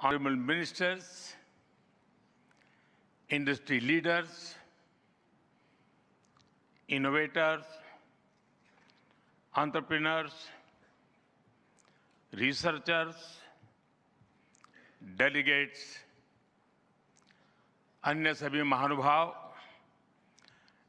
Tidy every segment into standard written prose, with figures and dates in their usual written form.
Honorable ministers, industry leaders, innovators, entrepreneurs, researchers, delegates, अन्य सभी महानुभाव,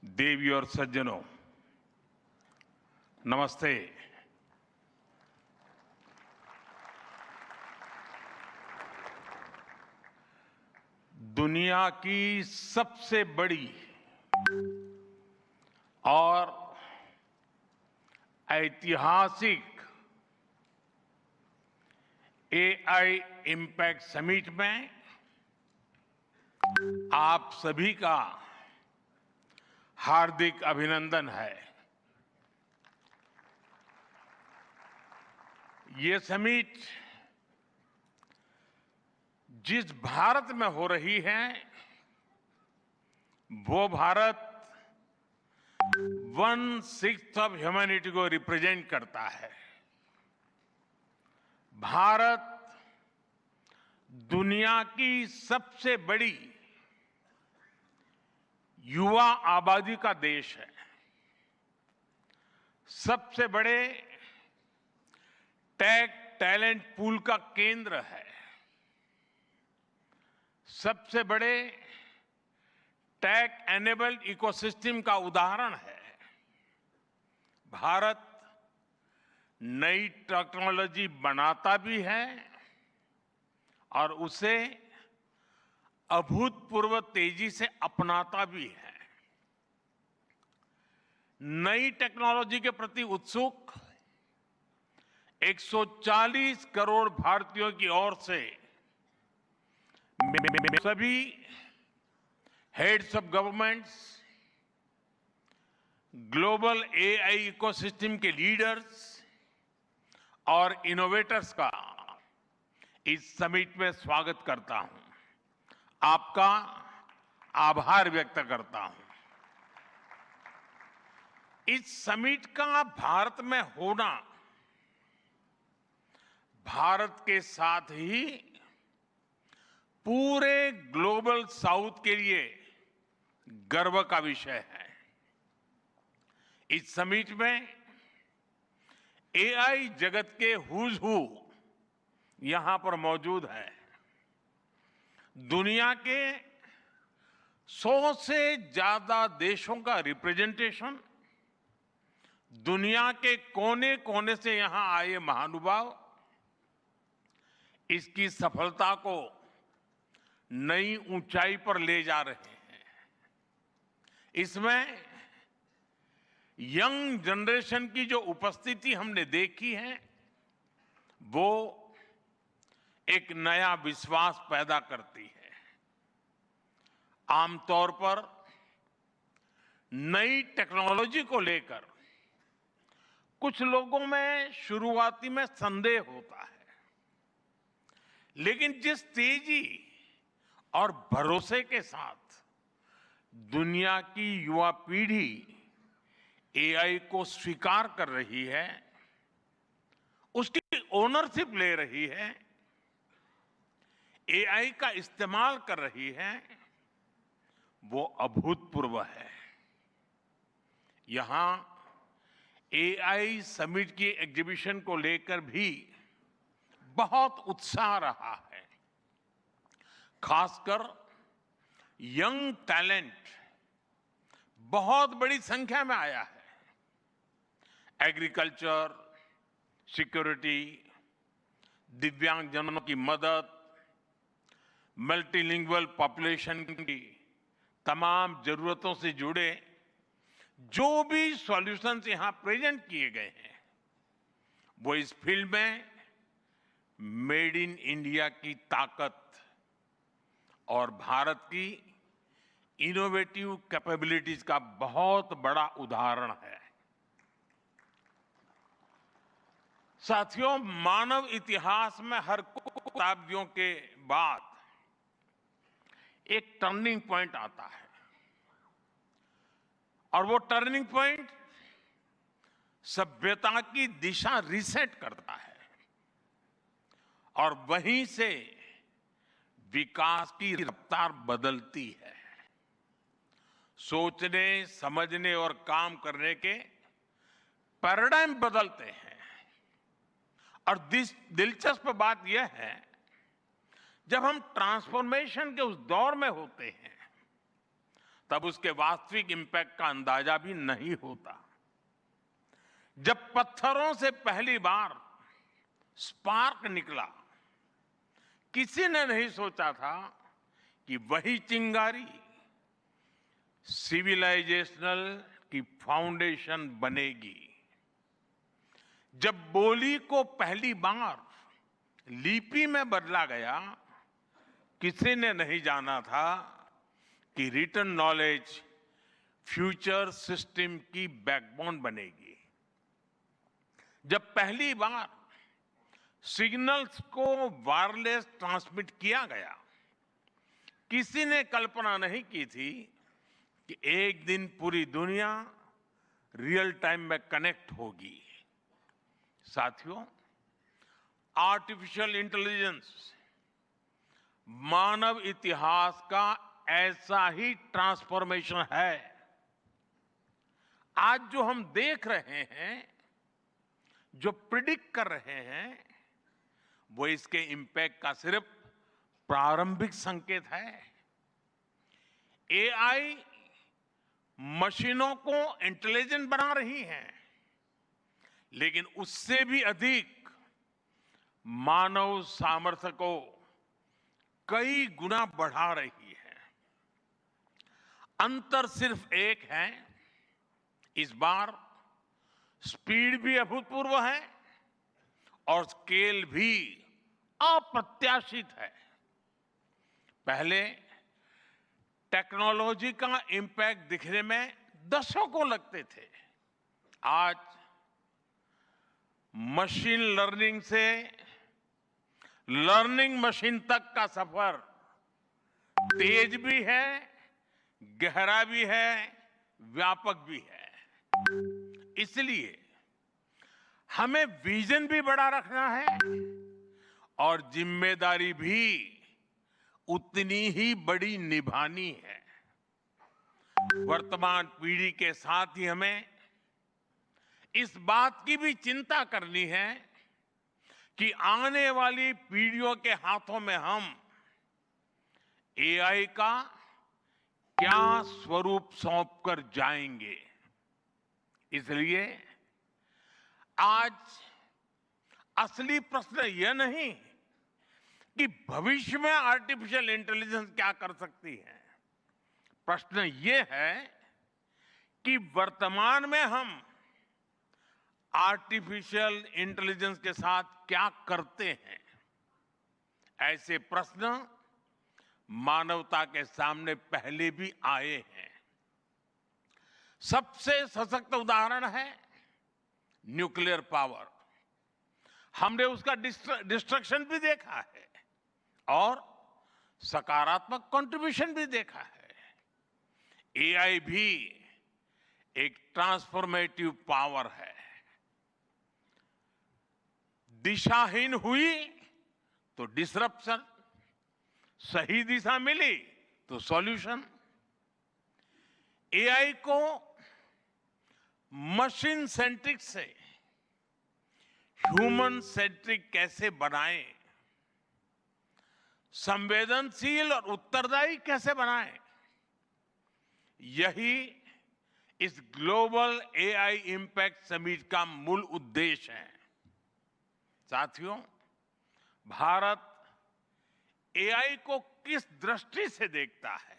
देवी और सज्जनों, नमस्ते। दुनिया की सबसे बड़ी और ऐतिहासिक एआई इम्पैक्ट समिट में आप सभी का हार्दिक अभिनंदन है। ये समिट जिस भारत में हो रही है वो भारत 1/6 ऑफ ह्यूमैनिटी को रिप्रेजेंट करता है। भारत दुनिया की सबसे बड़ी युवा आबादी का देश है, सबसे बड़े टेक टैलेंट पूल का केंद्र है, सबसे बड़े टेक एनेबल्ड इकोसिस्टम का उदाहरण है। भारत नई टेक्नोलॉजी बनाता भी है और उसे अभूतपूर्व तेजी से अपनाता भी है। नई टेक्नोलॉजी के प्रति उत्सुक 140 करोड़ भारतीयों की ओर से सभी heads of governments, global AI ecosystem के लीडर्स और इनोवेटर्स का इस समिट में स्वागत करता हूं, आपका आभार व्यक्त करता हूं। इस समिट का भारत में होना भारत के साथ ही पूरे ग्लोबल साउथ के लिए गर्व का विषय है। इस समिट में एआई जगत के हुज हू यहां पर मौजूद है। दुनिया के 100 से ज्यादा देशों का रिप्रेजेंटेशन, दुनिया के कोने कोने से यहां आए महानुभाव इसकी सफलता को नई ऊंचाई पर ले जा रहे हैं। इसमें यंग जनरेशन की जो उपस्थिति हमने देखी है वो एक नया विश्वास पैदा करती है। आमतौर पर नई टेक्नोलॉजी को लेकर कुछ लोगों में शुरुआती में संदेह होता है, लेकिन जिस तेजी और भरोसे के साथ दुनिया की युवा पीढ़ी एआई को स्वीकार कर रही है, उसकी ओनरशिप ले रही है, एआई का इस्तेमाल कर रही है, वो अभूतपूर्व है। यहां एआई समिट की एग्जीबिशन को लेकर भी बहुत उत्साह रहा है। खासकर यंग टैलेंट बहुत बड़ी संख्या में आया है। एग्रीकल्चर, सिक्योरिटी, दिव्यांगजनों की मदद, मल्टीलिंगुअल पॉपुलेशन की तमाम जरूरतों से जुड़े जो भी सॉल्यूशंस यहां प्रेजेंट किए गए हैं वो इस फील्ड में मेड इन इंडिया की ताकत और भारत की इनोवेटिव कैपेबिलिटीज का बहुत बड़ा उदाहरण है। साथियों, मानव इतिहास में हर शताब्दियों के बाद एक टर्निंग पॉइंट आता है और वो टर्निंग पॉइंट सभ्यता की दिशा रीसेट करता है और वहीं से विकास की रफ्तार बदलती है। सोचने, समझने और काम करने के पैराडाइम बदलते हैं। और दिलचस्प बात यह है, जब हम ट्रांसफॉर्मेशन के उस दौर में होते हैं, तब उसके वास्तविक इंपैक्ट का अंदाजा भी नहीं होता। जब पत्थरों से पहली बार स्पार्क निकला, किसी ने नहीं सोचा था कि वही चिंगारी सिविलाइजेशनल की फाउंडेशन बनेगी। जब बोली को पहली बार लिपि में बदला गया, किसी ने नहीं जाना था कि रिटन नॉलेज फ्यूचर सिस्टम की बैकबोन बनेगी। जब पहली बार सिग्नल्स को वायरलेस ट्रांसमिट किया गया, किसी ने कल्पना नहीं की थी कि एक दिन पूरी दुनिया रियल टाइम में कनेक्ट होगी। साथियों, आर्टिफिशियल इंटेलिजेंस मानव इतिहास का ऐसा ही ट्रांसफॉर्मेशन है। आज जो हम देख रहे हैं, जो प्रिडिक्ट कर रहे हैं, वो इसके इंपैक्ट का सिर्फ प्रारंभिक संकेत है। एआई मशीनों को इंटेलिजेंट बना रही है, लेकिन उससे भी अधिक मानव सामर्थ्य को कई गुना बढ़ा रही है। अंतर सिर्फ एक है, इस बार स्पीड भी अभूतपूर्व है और स्केल भी अप्रत्याशित है। पहले टेक्नोलॉजी का इंपैक्ट दिखने में दशकों लगते थे। आज मशीन लर्निंग से लर्निंग मशीन तक का सफर तेज भी है, गहरा भी है, व्यापक भी है। इसलिए हमें विजन भी बड़ा रखना है और जिम्मेदारी भी उतनी ही बड़ी निभानी है। वर्तमान पीढ़ी के साथ ही हमें इस बात की भी चिंता करनी है कि आने वाली पीढ़ियों के हाथों में हम एआई का क्या स्वरूप सौंप कर जाएंगे। इसलिए आज असली प्रश्न यह नहीं कि भविष्य में आर्टिफिशियल इंटेलिजेंस क्या कर सकती है। प्रश्न यह है कि वर्तमान में हम आर्टिफिशियल इंटेलिजेंस के साथ क्या करते हैं। ऐसे प्रश्न मानवता के सामने पहले भी आए हैं। सबसे सशक्त उदाहरण है न्यूक्लियर पावर। हमने उसका डिस्ट्रक्शन भी देखा है और सकारात्मक कंट्रीब्यूशन भी देखा है। एआई भी एक ट्रांसफॉर्मेटिव पावर है। दिशाहीन हुई तो डिसरप्शन, सही दिशा मिली तो सॉल्यूशन। एआई को मशीन सेंट्रिक से ह्यूमन सेंट्रिक कैसे बनाएं, संवेदनशील और उत्तरदायी कैसे बनाएं, यही इस ग्लोबल एआई इंपैक्ट समिट का मूल उद्देश्य है। साथियों, भारत एआई को किस दृष्टि से देखता है,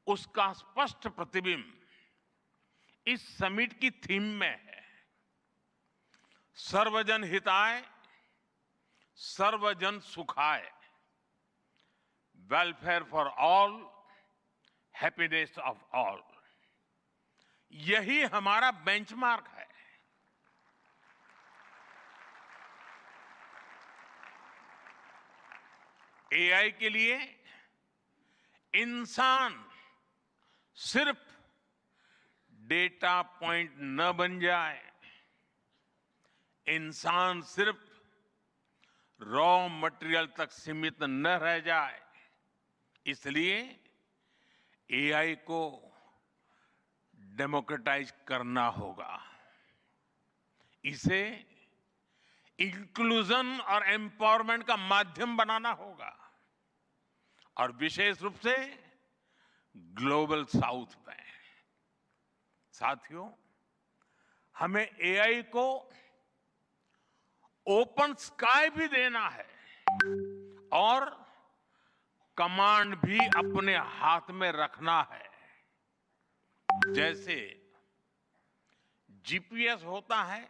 उसका स्पष्ट प्रतिबिंब इस समिट की थीम में है। सर्वजन हिताय, सर्वजन सुखाय, welfare for all, happiness of all. यही हमारा बेंचमार्क है। एआई के लिए इंसान सिर्फ डेटा पॉइंट न बन जाए, इंसान सिर्फ रॉ मटेरियल तक सीमित न रह जाए, इसलिए एआई को डेमोक्रेटाइज करना होगा। इसे इंक्लूजन और एम्पावरमेंट का माध्यम बनाना होगा, और विशेष रूप से ग्लोबल साउथ में। साथियों, हमें एआई को ओपन स्काई भी देना है और कमांड भी अपने हाथ में रखना है। जैसे जीपीएस होता है,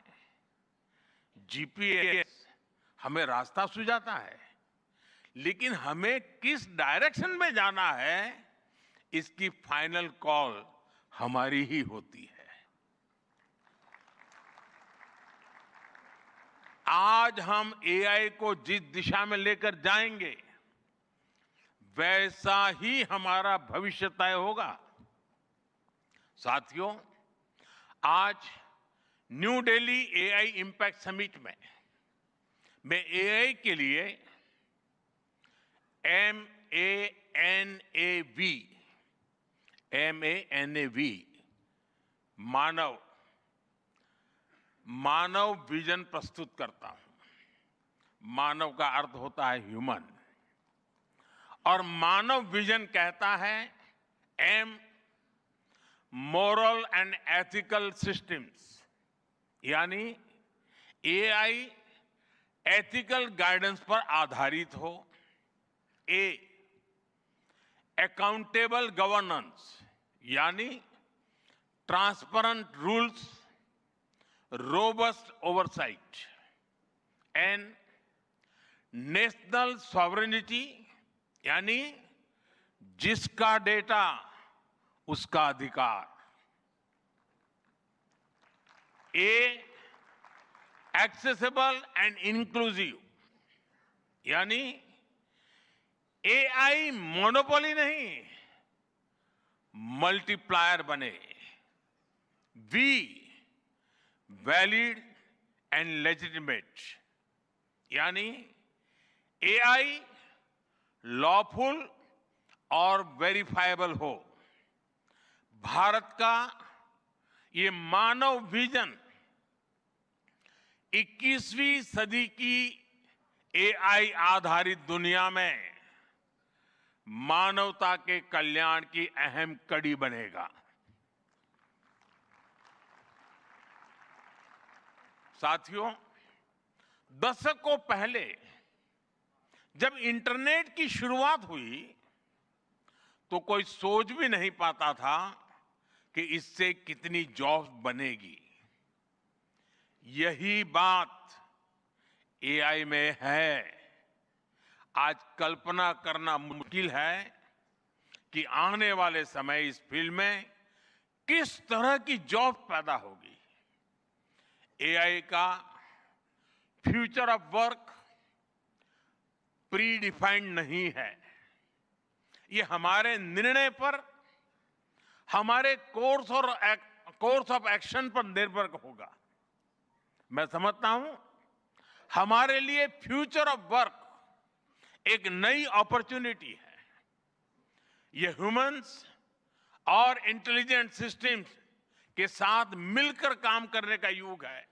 जीपीएस हमें रास्ता सुझाता है, लेकिन हमें किस डायरेक्शन में जाना है, इसकी फाइनल कॉल हमारी ही होती है। आज हम एआई को जिस दिशा में लेकर जाएंगे, वैसा ही हमारा भविष्य तय होगा। साथियों, आज new Delhi AI impact summit में मैं एआई के लिए MANAV मानव विजन प्रस्तुत करता हूं। मानव का अर्थ होता है ह्यूमन, और मानव विजन कहता है M moral and ethical systems, यानी एआई एथिकल गाइडेंस पर आधारित हो। अकाउंटेबल गवर्नेंस, यानी transparent rules, robust oversight. And national sovereignty, यानी जिसका डेटा उसका अधिकार। एक्सेसिबल एंड इंक्लूसिव, यानी एआई मोनोपोली नहीं, मल्टीप्लायर बने। वैलिड एंड लेजिटिमेट, यानी एआई लॉफुल और वेरीफाइबल हो। भारत का ये मानव विजन 21वीं सदी की एआई आधारित दुनिया में मानवता के कल्याण की अहम कड़ी बनेगा। साथियों, दशकों पहले जब इंटरनेट की शुरुआत हुई, तो कोई सोच भी नहीं पाता था कि इससे कितनी जॉब्स बनेगी। यही बात एआई में है। आज कल्पना करना मुश्किल है कि आने वाले समय इस फील्ड में किस तरह की जॉब पैदा होगी। एआई का future of work pre defined नहीं है। ये हमारे निर्णय पर, हमारे कोर्स ऑफ एक्शन पर निर्भर होगा। मैं समझता हूं, हमारे लिए फ्यूचर ऑफ वर्क एक नई अपॉर्चुनिटी है। ये ह्यूमंस और इंटेलिजेंट सिस्टम्स के साथ मिलकर काम करने का युग है।